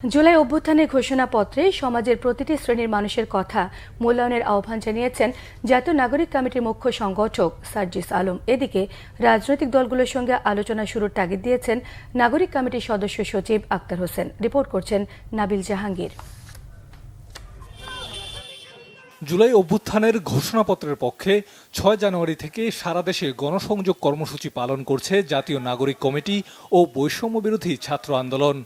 জুলাই অভ্যুত্থানের ঘোষণাপত্রে সমাজের প্রতিটি শ্রেণীর মানুষের কথা মূল্যায়নের আহ্বান জানিয়েছেন জাতীয় নাগরিক কমিটির মুখ্য সংগঠক সার্জিস আলম। এদিকে রাজনৈতিক দলগুলোর সঙ্গে আলোচনা শুরুর তাগিদ দিয়েছেন নাগরিক কমিটির সদস্য সচিব আক্তার হোসেন। রিপোর্ট করছেন নাবিল জাহাঙ্গীর। জুলাই অভ্যুত্থানের ঘোষণাপত্রের পক্ষে ৬ জানুয়ারি থেকে সারা দেশে গণসংযোগ কর্মসূচি পালন করছে জাতীয় নাগরিক কমিটি ও বৈষম্য বিরোধী ছাত্র আন্দোলন।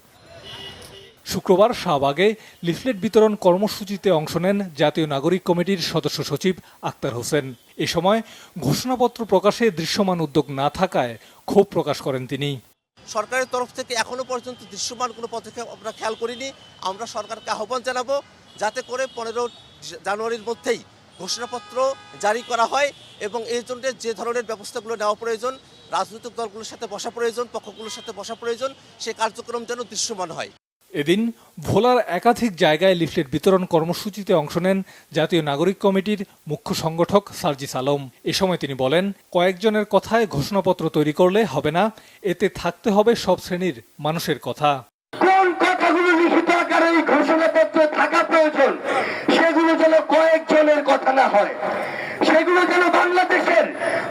শুক্রবার শাহবাগে লিফলেট বিতরণ কর্মসূচিতে অংশ নেন জাতীয় নাগরিক কমিটির সদস্য সচিব আক্তার হোসেন। এ সময় ঘোষণাপত্র প্রকাশে দৃশ্যমান উদ্যোগ না থাকায় ক্ষোভ প্রকাশ করেন তিনি। সরকারের তরফ থেকে এখনো পর্যন্ত দৃশ্যমান কোনো পদক্ষেপ আমরা খেয়াল করিনি। আমরা সরকারকে আহ্বান জানাবো যাতে করে ১৫ জানুয়ারির মধ্যেই ঘোষণাপত্র জারি করা হয় এবং এই জন্য যে ধরনের ব্যবস্থাগুলো নেওয়া প্রয়োজন, রাজনৈতিক দলগুলোর সাথে বসা প্রয়োজন, পক্ষগুলোর সাথে বসা প্রয়োজন, সেই কার্যক্রম যেন দৃশ্যমান হয়। এদিন ভোলার একাধিক জায়গায় লিফলেট বিতরণ কর্মসূচিতে অংশ নেন জাতীয় নাগরিক কমিটির মুখ্য সংগঠক সার্জিস আলম। এ সময় তিনি বলেন, কয়েকজনের কথায় ঘোষণাপত্র তৈরি করলে হবে না, এতে থাকতে হবে সব শ্রেণীর মানুষের কথা। কোন কথাগুলো লিখিত আকারে এই ঘোষণাপত্রে থাকা প্রয়োজন, সেগুলো যেন কয়েকজনের কথা না হয়, সেগুলো যেন বাংলাদেশের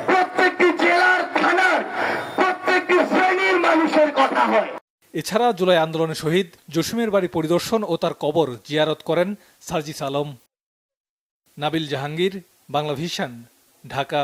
প্রত্যেকটি জেলার, থানার প্রত্যেকটি শ্রেণীর মানুষের কথা হয়। এছাড়া জুলাই আন্দোলনে শহীদ জসিমের বাড়ি পরিদর্শন ও তার কবর জিয়ারত করেন সার্জিস আলম। নাবিল জাহাঙ্গীর, বাংলা ভিশন, ঢাকা।